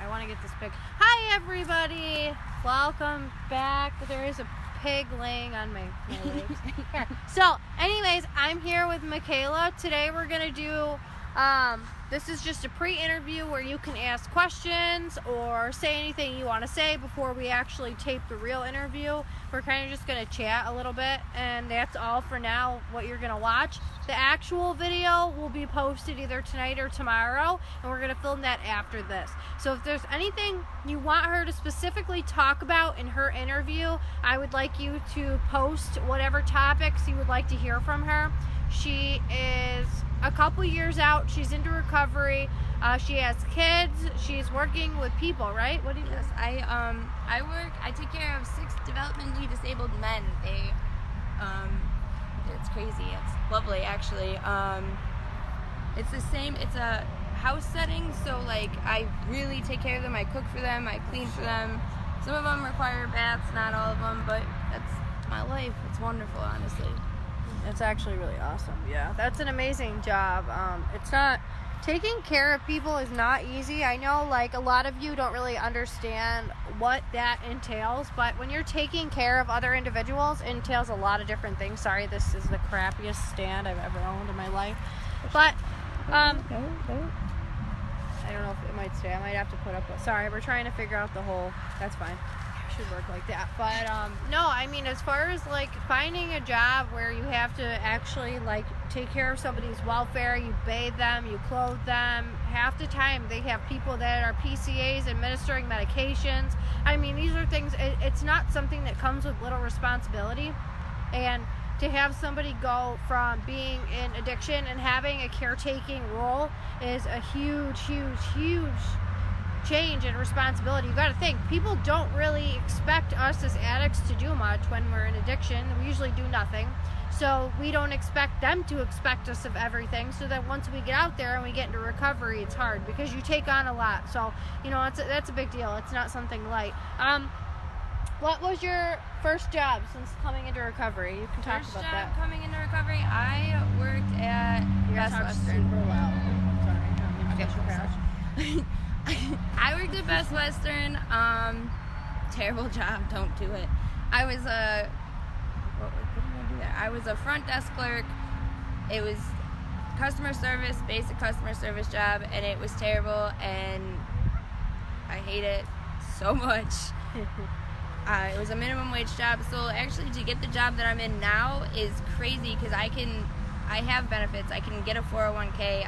I want to get this pig. Hi, everybody. Welcome back. There is a pig laying on my legs. Here. So, anyways, I'm here with Mikayla. Today we're going to do, this is just a pre-interview where you can ask questions or say anything you want to say before we actually tape the real interview. We're kind of just going to chat a little bit, and that's all for now, what you're going to watch. The actual video will be posted either tonight or tomorrow, and we're going to film that after this. So if there's anything you want her to specifically talk about in her interview, I would like you to post whatever topics you would like to hear from her. She is a couple years out. She's into recovery. She has kids. She's working with people, right? What do you do? Yes, I take care of 6 developmentally disabled men. It's crazy. It's lovely, actually. It's the same. It's a house setting, so like I really take care of them. I cook for them. I clean for them. Some of them require baths, not all of them, but that's my life. It's wonderful, honestly. It's actually really awesome. Yeah, that's an amazing job. It's not, taking care of people is not easy. I know like a lot of you don't really understand what that entails, but when you're taking care of other individuals, it entails a lot of different things. Sorry, this is the crappiest stand I've ever owned in my life. But I don't know if it might stay. I might have to put up sorry, we're trying to figure out the whole, that's fine. Should work like that. But no, I mean, as far as like finding a job where you have to actually like take care of somebody's welfare, you bathe them, you clothe them, half the time they have people that are PCAs administering medications. I mean, these are things, it's not something that comes with little responsibility. And to have somebody go from being in addiction and having a caretaking role is a huge change and responsibility. You got to think, people don't really expect us as addicts to do much when we're in addiction. We usually do nothing, so we don't expect them to expect us of everything. So that once we get out there and we get into recovery, it's hard because you take on a lot. So you know, that's a big deal. It's not something light. What was your first job since coming into recovery? You can talk about that. First job coming into recovery, I worked at Best Western. Super loud. Sorry. I worked at Best Western. Terrible job. Don't do it. I was what did I do there? I was a front desk clerk. It was customer service, basic customer service job, and it was terrible, and I hate it so much. It was a minimum wage job, so actually to get the job that I'm in now is crazy because I have benefits. I can get a 401k.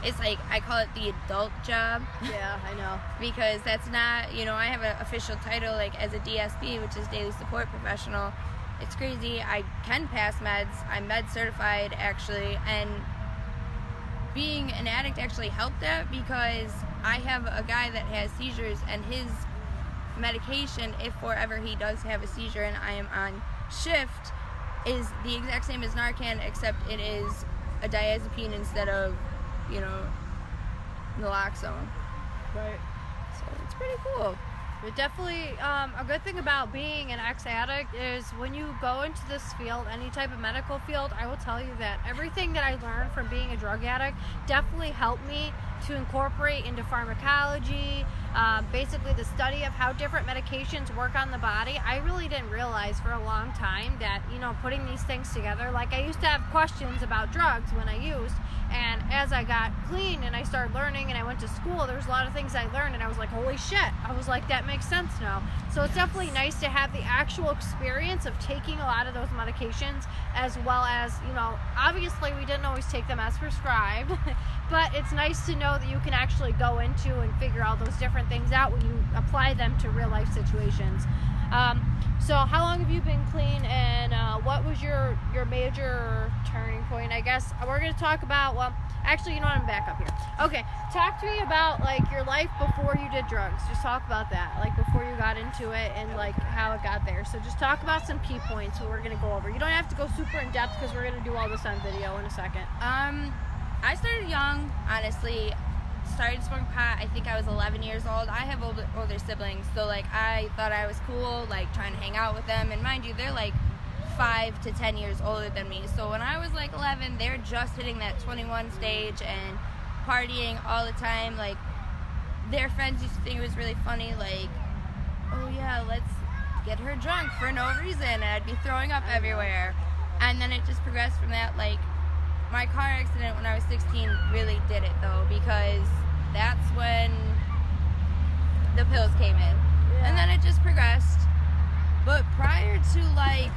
It's like, I call it the adult job. Yeah, I know. Because that's not, you know, I have an official title like as a DSP, which is daily support professional. It's crazy. I can pass meds. I'm med certified actually, and being an addict actually helped that because I have a guy that has seizures, and his medication, if forever he does have a seizure and I am on shift, is the exact same as Narcan, except it is a diazepine instead of, you know, naloxone. Right. So it's pretty cool. But definitely, a good thing about being an ex-addict is when you go into this field, any type of medical field, I will tell you that everything that I learned from being a drug addict definitely helped me to incorporate into pharmacology, basically the study of how different medications work on the body. I really didn't realize for a long time that, you know, putting these things together, like I used to have questions about drugs when I used, and as I got clean and I started learning and I went to school, there was a lot of things I learned and I was like, holy shit. I was like, that makes sense now. So it's definitely nice to have the actual experience of taking a lot of those medications, as well as, you know, obviously we didn't always take them as prescribed, but it's nice to know that you can actually go into and figure all those different things out when you apply them to real life situations. So how long have you been clean, and what was your major turning point? I guess we're going to talk about, well, actually, you know what, I'm back up here. Okay, talk to me about like your life before you did drugs. Just talk about that, like before you got into it and like how it got there. So just talk about some key points that we're going to go over. You don't have to go super in depth because we're going to do all this on video in a second. I started young, honestly. Started smoking pot, I think I was 11 years old. I have older siblings, so like I thought I was cool, like trying to hang out with them, and mind you, they're like 5 to 10 years older than me. So when I was like 11, they're just hitting that 21 stage and partying all the time. Like their friends used to think it was really funny, like, oh yeah, let's get her drunk for no reason, and I'd be throwing up everywhere. And then it just progressed from that. Like, my car accident when I was 16 really did it, though, because that's when the pills came in. Yeah. And then it just progressed. But prior to, like,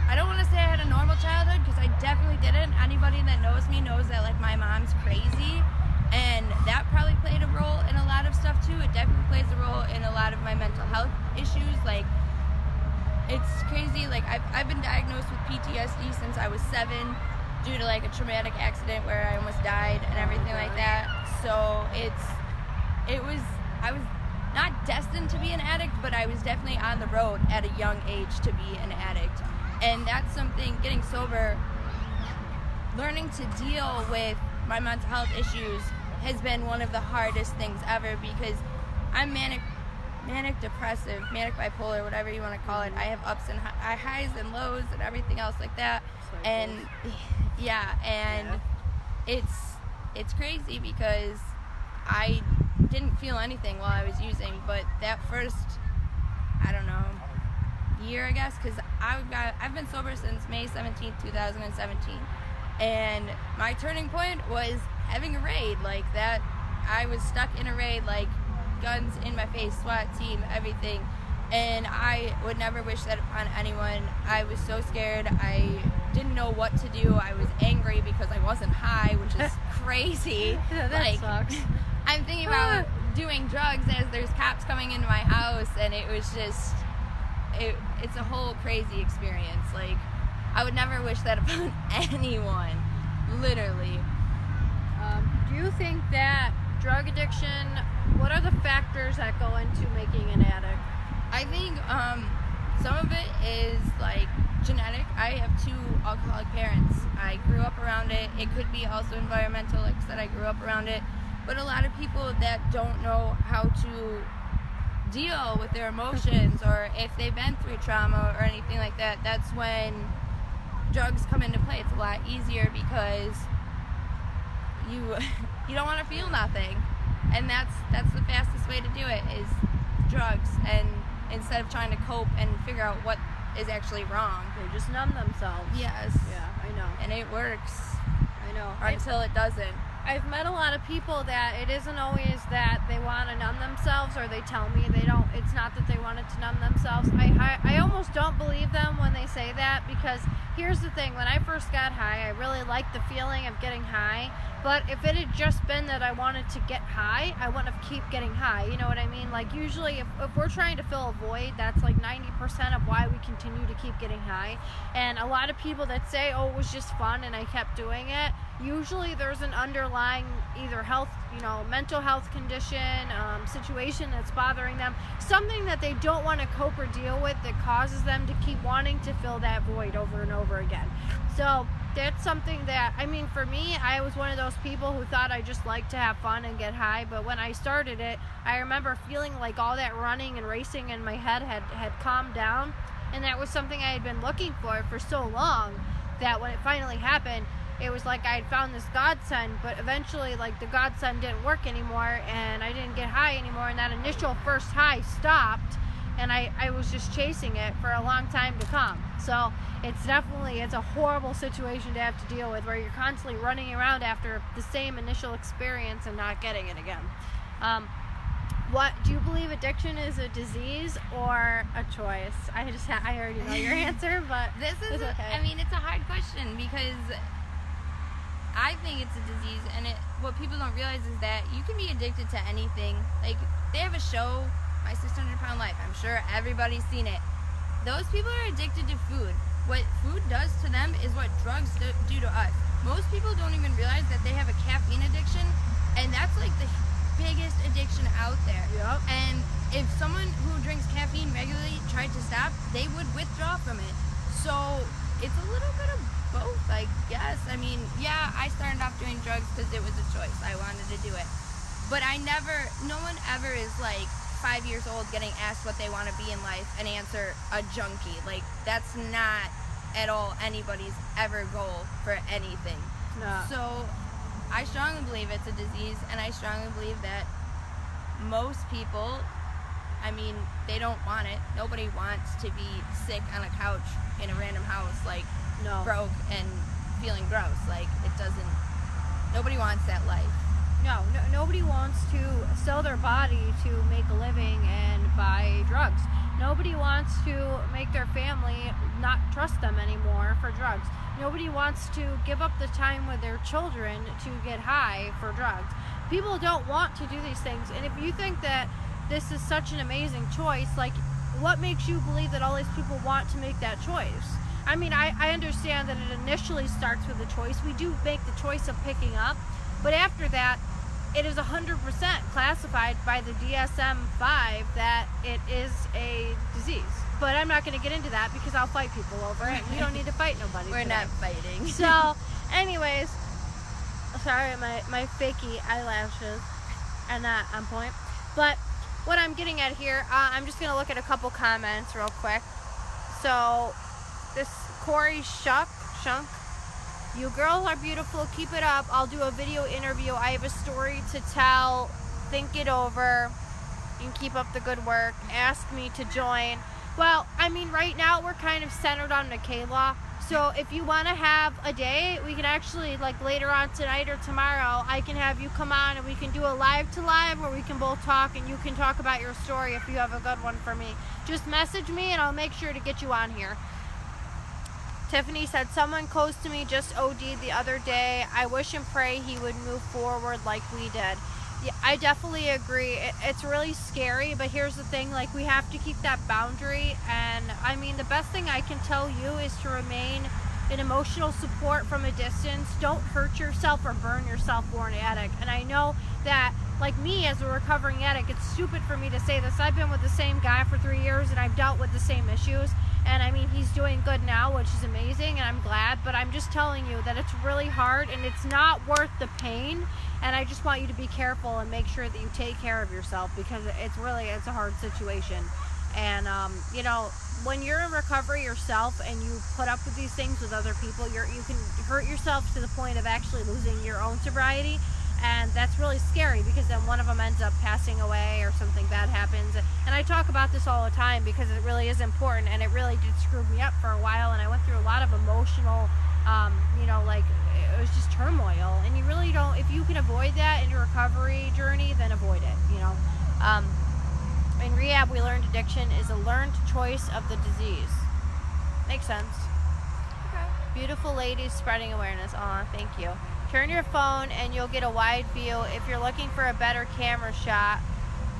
I don't want to say I had a normal childhood, because I definitely didn't. Anybody that knows me knows that, like, my mom's crazy, and that probably played a role in a lot of stuff too. It definitely plays a role in a lot of my mental health issues. Like, it's crazy. Like, I've been diagnosed with PTSD since I was 7 due to, like, a traumatic accident where I almost died and everything like that. So I was not destined to be an addict, but I was definitely on the road at a young age to be an addict. And that's something, getting sober, learning to deal with my mental health issues has been one of the hardest things ever, because I'm manic depressive, manic bipolar, whatever you want to call it. I have ups and highs and lows and everything else like that. And it's crazy because I didn't feel anything while I was using, but that first, I don't know, year, I guess, because I've been sober since May 17th, 2017, and my turning point was having a raid like that. I was stuck in a raid, like, guns in my face, SWAT team, everything, and I would never wish that upon anyone. I was so scared. I didn't know what to do. I was angry because I wasn't high, which is crazy. That sucks. I'm thinking about doing drugs as there's cops coming into my house, and it was just, it's a whole crazy experience. Like, I would never wish that upon anyone, literally. Do you think that drug addiction, what are the factors that go into making an addict? I think some of it is, like, genetic. I have 2 alcoholic parents. I grew up around it. It could be also environmental, like I said, I grew up around it. But a lot of people that don't know how to deal with their emotions, or if they've been through trauma or anything like that, that's when drugs come into play. It's a lot easier because you don't want to feel nothing, and that's the fastest way to do it, is drugs. And instead of trying to cope and figure out what is actually wrong, They just numb themselves. yes, Yeah, I know. and it works I know. until it doesn't. I've met a lot of people that it isn't always that they want to numb themselves, or they tell me they don't. It's not that they wanted to numb themselves. I almost don't believe them when they say that, because here's the thing. When I first got high, I really liked the feeling of getting high. But if it had just been that I wanted to get high, I wouldn't have keep getting high. You know what I mean? Like, usually if we're trying to fill a void, that's like 90% of why we continue to keep getting high. And a lot of people that say, oh, it was just fun and I kept doing it, usually there's an underlying either health, mental health condition, situation that's bothering them, something that they don't want to cope or deal with that causes them to keep wanting to fill that void over and over again. So that's something that, for me, I was one of those people who thought I just liked to have fun and get high, but when I started it, I remember feeling like all that running and racing in my head had calmed down, and that was something I had been looking for so long, that when it finally happened, it was like I had found this godsend, but eventually, like, the godsend didn't work anymore, and I didn't get high anymore, and that initial first high stopped, and I was just chasing it for a long time to come. So it's a horrible situation to have to deal with, where you're constantly running around after the same initial experience and not getting it again. What do you believe addiction is a disease or a choice? I already know your answer, but This is, it's okay. it's a hard question, because I think it's a disease, and what people don't realize is that you can be addicted to anything. Like, they have a show, My 600-Pound Life. I'm sure everybody's seen it. Those people are addicted to food. What food does to them is what drugs do to us. Most people don't even realize that they have a caffeine addiction, and that's like the biggest addiction out there. Yep. And if someone who drinks caffeine regularly tried to stop, they would withdraw from it. So it's a little bit of both, I guess. I started off doing drugs because it was a choice. I wanted to do it. But no one ever is like 5 years old getting asked what they want to be in life and answer a junkie. Like, that's not at all anybody's ever goal for anything. No. So I strongly believe it's a disease, and I strongly believe that most people, I mean, they don't want it. Nobody wants to be sick on a couch in a random house, like, No. broke and feeling gross. Like, it doesn't, nobody wants that life. No, nobody wants to sell their body to make a living and buy drugs. Nobody wants to make their family not trust them anymore for drugs. Nobody wants to give up the time with their children to get high for drugs. People don't want to do these things. And if you think that this is such an amazing choice, like, what makes you believe that all these people want to make that choice? I mean, I understand that it initially starts with a choice. We do make the choice of picking up, but after that, it is 100% classified by the DSM-5 that it is a disease. But I'm not going to get into that because I'll fight people over it. We don't need to fight nobody. We're today. not fighting. So, anyways, sorry, my fakey eyelashes are not on point. But what I'm getting at here, I'm just going to look at a couple comments real quick. So, this Corey Shunk, you girls are beautiful. Keep it up. I'll do a video interview. I have a story to tell. Think it over and keep up the good work. Ask me to join. Well, I mean, right now we're kind of centered on Mikayla. So if you want to have a day, we can actually, like, later on tonight or tomorrow, I can have you come on and we can do a live to live where we can both talk and you can talk about your story if you have a good one for me. Just message me and I'll make sure to get you on here. Tiffany said, someone close to me just OD'd the other day. I wish and pray he would move forward like we did. Yeah, I definitely agree. It's really scary, but here's the thing, like, we have to keep that boundary. And I mean, the best thing I can tell you is to remain an emotional support from a distance. Don't hurt yourself or burn yourself for an addict. And I know that, like me as a recovering addict, it's stupid for me to say this. I've been with the same guy for 3 years and I've dealt with the same issues. And I mean, he's doing good now, which is amazing, and I'm glad, but I'm just telling you that it's really hard and it's not worth the pain. And I just want you to be careful and make sure that you take care of yourself because it's a hard situation. And, you know, when you're in recovery yourself and you put up with these things with other people, you can hurt yourself to the point of actually losing your own sobriety. And that's really scary because then one of them ends up passing away or something bad happens. And I talk about this all the time because it really is important, and it really did screw me up for a while. And I went through a lot of emotional, you know, like, it was just turmoil. And you really don't, if you can avoid that in your recovery journey, then avoid it, you know. In rehab, we learned addiction is a learned choice of the disease. Makes sense. Okay. Beautiful ladies spreading awareness. Aw, thank you. Turn your phone and you'll get a wide view. If you're looking for a better camera shot,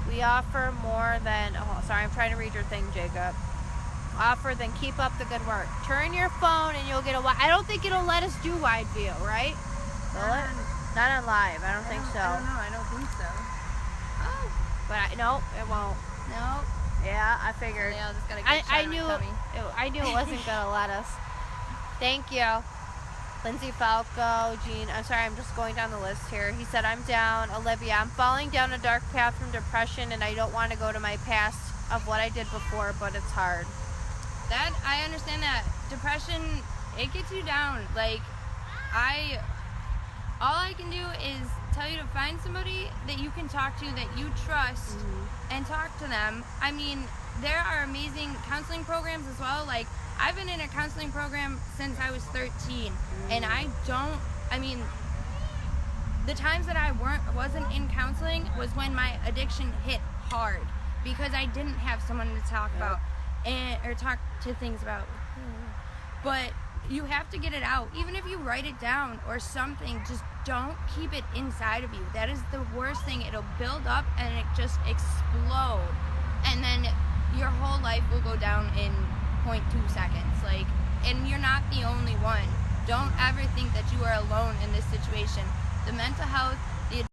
we offer more than, oh, sorry, I'm trying to read your thing, Jacob. Offer, then keep up the good work. Turn your phone and you'll get a wide, I don't think it'll let us do wide view, right? Will it? Not on live, I don't think so. I don't know, I don't think so. Oh. But no, it won't. No. Yeah, I figured. Yeah, I just gotta get I knew it wasn't gonna let us. Thank you. Lindsay Falco, Jean, I'm sorry, I'm just going down the list here. He said, I'm down. Olivia, I'm falling down a dark path from depression and I don't want to go to my past of what I did before, but it's hard. That, I understand that. Depression, it gets you down. Like, all I can do is tell you to find somebody that you can talk to, that you trust, and talk to them. I mean, there are amazing counseling programs as well. Like, I've been in a counseling program since I was 13, and the times that I wasn't in counseling was when my addiction hit hard, because I didn't have someone to talk about or talk to things about. But you have to get it out. Even if you write it down or something, just don't keep it inside of you. That is the worst thing. It'll build up and it just explode, and then your whole life will go down in 0.2 seconds. Like, and you're not the only one. Don't ever think that you are alone in this situation. The mental health